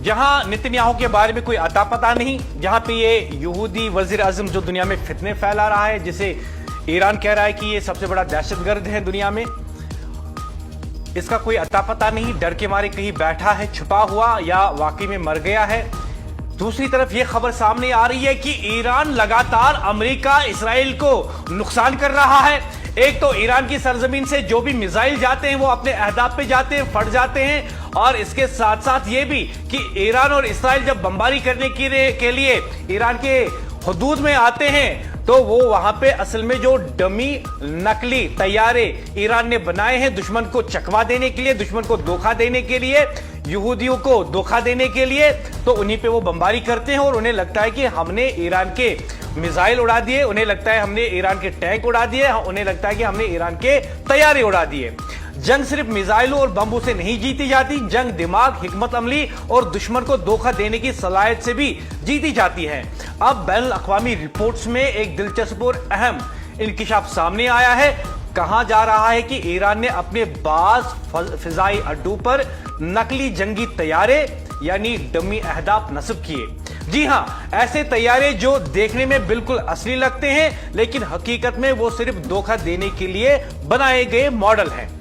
जहां नेतन्याहू के बारे में कोई अता पता नहीं, जहां पे ये यहूदी वजीर आजम जो दुनिया में फितने फैला रहा है, जिसे ईरान कह रहा है कि ये सबसे बड़ा दहशतगर्द है दुनिया में, इसका कोई अता पता नहीं, डर के मारे कहीं बैठा है छुपा हुआ या वाकई में मर गया है। दूसरी तरफ यह खबर सामने आ रही है कि ईरान लगातार अमेरिका इसराइल को नुकसान कर रहा है। एक तो ईरान की सरजमीन से जो भी मिसाइल जाते हैं वो अपने अहदाफ पे जाते हैं, फट जाते हैं, और इसके साथ साथ ये भी कि ईरान और इसराइल जब बमबारी करने के लिए ईरान के हुदूद में आते हैं तो वो वहां पे असल में जो डमी नकली तैयारे ईरान ने बनाए हैं दुश्मन को चकवा देने के लिए, दुश्मन को धोखा देने के लिए, यहूदियों को धोखा देने के लिए, तो उन्हीं पे वो बमबारी करते हैं और उन्हें लगता है कि हमने ईरान के मिसाइल उड़ा दिए, उन्हें लगता है हमने ईरान के टैंक उड़ा दिए, उन्हें लगता है कि हमने ईरान के तैयारे उड़ा दिए। जंग सिर्फ मिसाइलों और बम्बों से नहीं जीती जाती, जंग दिमाग, हिकमत अमली और दुश्मन को धोखा देने की सलाहियत से भी जीती जाती है। अब बैनुल अक़वामी रिपोर्ट्स में एक दिलचस्प और अहम इंकिशाफ सामने आया है। कहा जा रहा है कि ईरान ने अपने बाज फिजाई अड्डों पर नकली जंगी तैयारे यानी डमी अहदाफ नस्ब किए। जी हां, ऐसे तैयारे जो देखने में बिल्कुल असली लगते हैं लेकिन हकीकत में वो सिर्फ धोखा देने के लिए बनाए गए मॉडल हैं।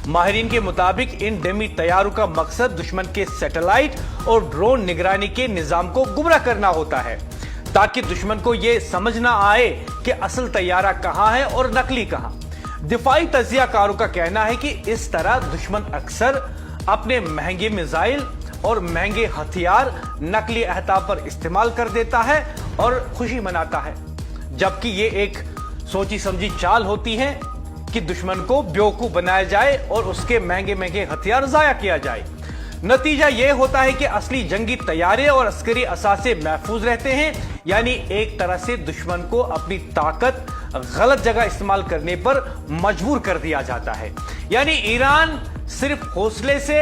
माहिरीन के मुताबिक इन डमी तैयारों का मकसद दुश्मन के सैटेलाइट और ड्रोन निगरानी के निजाम को गुमराह करना होता है ताकि दुश्मन को यह समझ ना आए कि असल तैयारा कहां है और नकली कहां। दिफाई तजियाकारों का कहना है कि इस तरह दुश्मन अक्सर अपने महंगे मिसाइल और महंगे हथियार नकली अहदाफ पर इस्तेमाल कर देता है और खुशी मनाता है, जबकि ये एक सोची समझी चाल होती है कि दुश्मन को बेवकूफ बनाया जाए और उसके महंगे महंगे हथियार जाया किया जाए। नतीजा यह होता है कि असली जंगी तैयारे और अस्करी असासे महफूज रहते हैं, यानी एक तरह से दुश्मन को अपनी ताकत गलत जगह इस्तेमाल करने पर मजबूर कर दिया जाता है। यानी ईरान सिर्फ हौसले से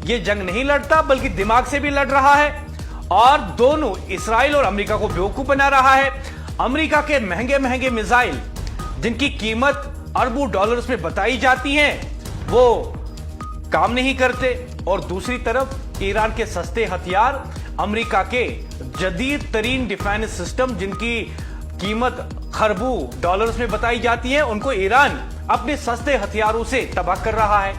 यह जंग नहीं लड़ता बल्कि दिमाग से भी लड़ रहा है, और दोनों इसराइल और अमेरिका को बेवकूफ बना रहा है। अमेरिका के महंगे महंगे मिसाइल जिनकी कीमत अरबों डॉलर्स में बताई जाती हैं वो काम नहीं करते, और दूसरी तरफ ईरान के सस्ते हथियार अमेरिका के जदीद तरीन डिफेंस सिस्टम जिनकी कीमत खरबों डॉलर्स में बताई जाती है उनको ईरान अपने सस्ते हथियारों से तबाह कर रहा है।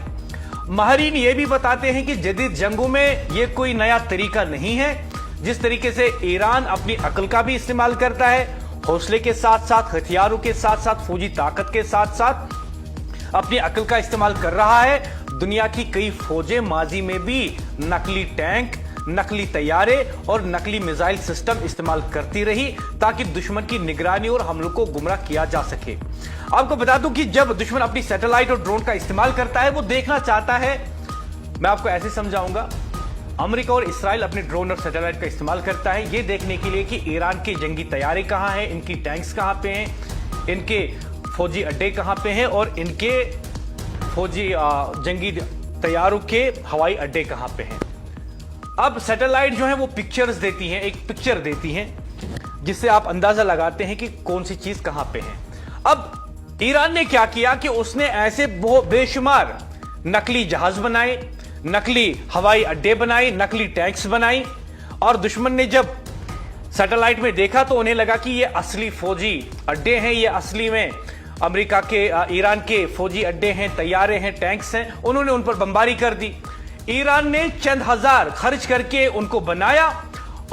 माहिरीन ये भी बताते हैं कि जदीद जंगों में यह कोई नया तरीका नहीं है। जिस तरीके से ईरान अपनी अक्ल का भी इस्तेमाल करता है, हौसले के साथ साथ, हथियारों के साथ साथ, फौजी ताकत के साथ साथ अपनी अक्ल का इस्तेमाल कर रहा है, दुनिया की कई फौजें माजी में भी नकली टैंक, नकली तैयारे और नकली मिसाइल सिस्टम इस्तेमाल करती रही ताकि दुश्मन की निगरानी और हमलों को गुमराह किया जा सके। आपको बता दूं कि जब दुश्मन अपनी सैटेलाइट और ड्रोन का इस्तेमाल करता है वो देखना चाहता है, मैं आपको ऐसे समझाऊंगा, अमेरिका और इसराइल अपने ड्रोन और सैटेलाइट का इस्तेमाल करता है ये देखने के लिए कि ईरान के जंगी तैयारे कहां हैं, इनकी टैंक्स कहां पे हैं, इनके फौजी अड्डे कहां पे हैं और इनके फौजी जंगी तैयारों के हवाई अड्डे कहां पे हैं। अब सैटेलाइट जो है वो पिक्चर्स देती हैं, एक पिक्चर देती हैं जिससे आप अंदाजा लगाते हैं कि कौन सी चीज कहां पे है। अब ईरान ने क्या किया कि उसने ऐसे बेशुमार नकली जहाज बनाए, नकली हवाई अड्डे बनाए, नकली टैंक्स बनाई, और दुश्मन ने जब सैटेलाइट में देखा तो उन्हें लगा कि ये असली फौजी अड्डे हैं, ये असली में अमेरिका के ईरान के फौजी अड्डे हैं, तैयारे हैं, टैंक्स हैं। उन्होंने उन पर बमबारी कर दी। ईरान ने चंद हजार खर्च करके उनको बनाया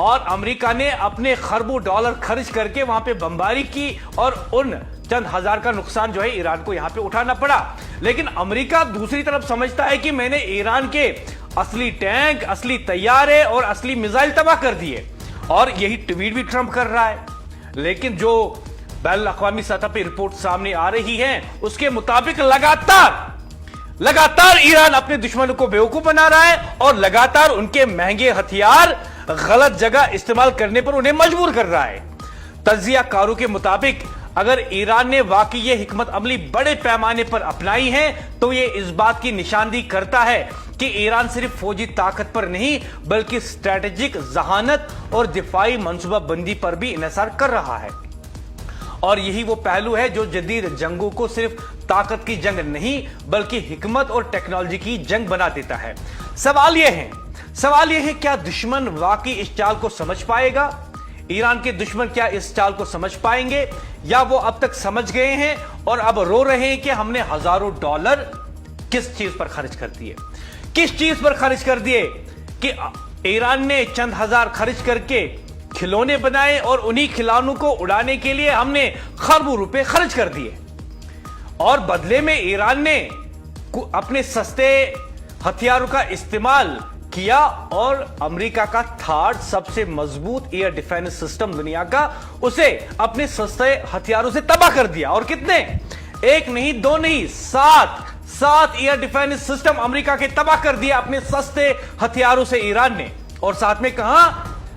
और अमेरिका ने अपने खरबों डॉलर खर्च करके वहां पे बमबारी की और उन चंद हजार का नुकसान जो है ईरान को यहां पे उठाना पड़ा। लेकिन अमेरिका दूसरी तरफ समझता है कि मैंने ईरान के असली टैंक, असली तैयारे और असली मिसाइल तबाह कर दिए, और यही ट्वीट भी ट्रंप कर रहा है। लेकिन जो बैनुल अक़वामी सतह पर रिपोर्ट सामने आ रही है उसके मुताबिक लगातार ईरान अपने दुश्मनों को बेवकूफ बना रहा है और लगातार उनके महंगे हथियार गलत जगह इस्तेमाल करने पर उन्हें मजबूर कर रहा है। तज्जियाकारों के मुताबिक अगर ईरान ने वाकई ये हिकमत अमली बड़े पैमाने पर अपनाई है तो ये इस बात की निशानदेही करता है कि ईरान सिर्फ फौजी ताकत पर नहीं बल्कि स्ट्रैटेजिक जहानत और दिफाई मंसूबाबंदी पर भी इन्हिसार कर रहा है। और यही वो पहलू है जो जदीद जंगों को सिर्फ ताकत की जंग नहीं बल्कि हिकमत और टेक्नोलॉजी की जंग बना देता है। सवाल यह है, क्या दुश्मन वाकई इस चाल को समझ पाएगा? ईरान के दुश्मन क्या इस चाल को समझ पाएंगे, या वो अब तक समझ गए हैं और अब रो रहे हैं कि हमने हजारों डॉलर किस चीज पर खर्च कर दिए? किस चीज पर खर्च कर दिए कि ईरान ने चंद हजार खर्च करके खिलौने बनाए और उन्हीं खिलौनों को उड़ाने के लिए हमने खरबों रुपए खर्च कर दिए, और बदले में ईरान ने अपने सस्ते हथियारों का इस्तेमाल किया और अमेरिका का थर्ड सबसे मजबूत एयर डिफेंस सिस्टम दुनिया का, उसे अपने सस्ते हथियारों से तबाह कर दिया। और कितने? एक नहीं, दो नहीं, सात एयर डिफेंस सिस्टम अमेरिका के तबाह कर दिया अपने सस्ते हथियारों से ईरान ने। और साथ में कहा,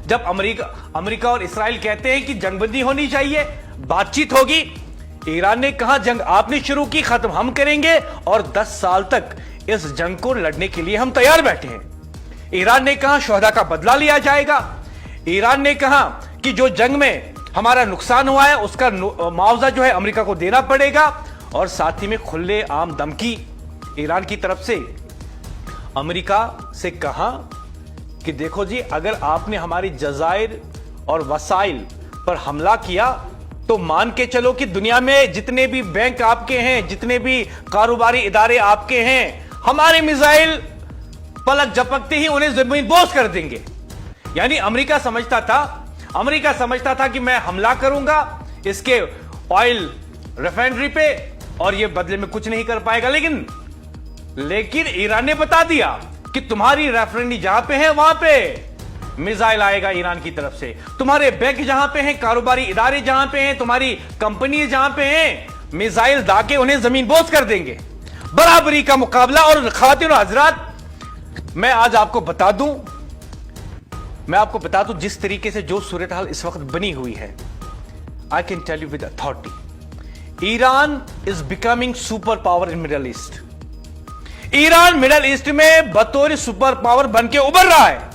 जब अमेरिका और इस्राएल कहते हैं कि जंगबंदी होनी चाहिए, बातचीत होगी, ईरान ने कहा जंग आपने शुरू की, खत्म हम करेंगे, और 10 साल तक इस जंग को लड़ने के लिए हम तैयार बैठे हैं। ईरान ने कहा शोहदा का बदला लिया जाएगा। ईरान ने कहा कि जो जंग में हमारा नुकसान हुआ है उसका मुआवजा जो है अमेरिका को देना पड़ेगा। और साथ ही में खुले आम धमकी ईरान की तरफ से अमेरिका से कहा कि देखो जी, अगर आपने हमारी जजायर और वसाइल पर हमला किया तो मान के चलो कि दुनिया में जितने भी बैंक आपके हैं, जितने भी कारोबारी इदारे आपके हैं, हमारे मिसाइल पलक झपकते ही उन्हें जमीनदोज कर देंगे। यानी अमेरिका समझता था कि मैं हमला करूंगा इसके ऑयल रिफाइनरी पे और ये बदले में कुछ नहीं कर पाएगा। लेकिन ईरान ने बता दिया कि तुम्हारी रिफाइनरी जहां पे है वहां पे मिसाइल आएगा ईरान की तरफ से, तुम्हारे बैंक जहां पे हैं, कारोबारी इदारे जहां पे हैं, तुम्हारी कंपनी जहां पे हैं, मिसाइल दाके उन्हें जमीनदोज कर देंगे। बराबरी का मुकाबला। और खातिन और हजरात, मैं आज आपको बता दूं जिस तरीके से जो सूरत हाल इस वक्त बनी हुई है, I can tell you with authority, Iran is becoming super power in Middle East. Iran Middle East में बतौर सुपर पावर बन के उभर रहा है।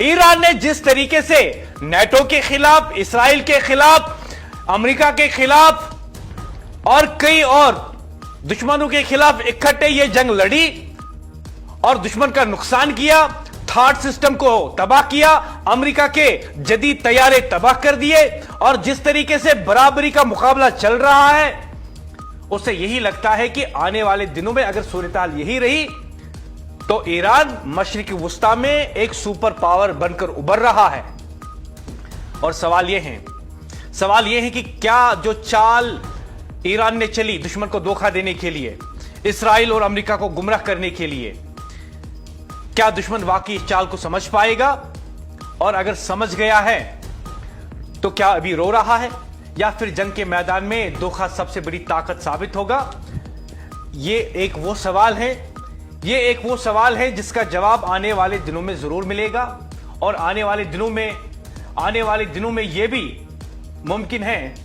ईरान ने जिस तरीके से नेटो के खिलाफ, इसराइल के खिलाफ, अमेरिका के खिलाफ और कई और दुश्मनों के खिलाफ इकट्ठे ये जंग लड़ी और दुश्मन का नुकसान किया, थर्ड सिस्टम को तबाह किया, अमेरिका के जदीद तैयारे तबाह कर दिए, और जिस तरीके से बराबरी का मुकाबला चल रहा है, उससे यही लगता है कि आने वाले दिनों में अगर सूरत-हाल यही रही तो ईरान मशरिकी वुस्ता में एक सुपर पावर बनकर उभर रहा है। और सवाल यह है कि क्या जो चाल ईरान ने चली दुश्मन को धोखा देने के लिए, इसराइल और अमेरिका को गुमराह करने के लिए, क्या दुश्मन वाकई इस चाल को समझ पाएगा? और अगर समझ गया है तो क्या अभी रो रहा है, या फिर जंग के मैदान में धोखा सबसे बड़ी ताकत साबित होगा? ये एक वो सवाल है जिसका जवाब आने वाले दिनों में जरूर मिलेगा। और आने वाले दिनों में यह भी मुमकिन है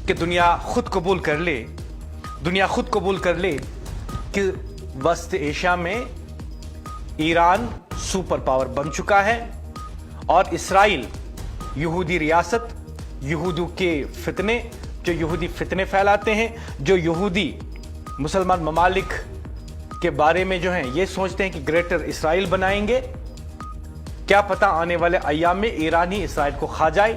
कि दुनिया खुद कबूल कर ले कि वस्त एशिया में ईरान सुपर पावर बन चुका है और इसराइल यहूदी रियासत, यहूदियों के फितने, जो यहूदी फितने फैलाते हैं, जो यहूदी मुसलमान ममालिक के बारे में जो है ये सोचते हैं कि ग्रेटर इसराइल बनाएंगे, क्या पता आने वाले अय्याम में ईरान ही इसराइल को खा जाए।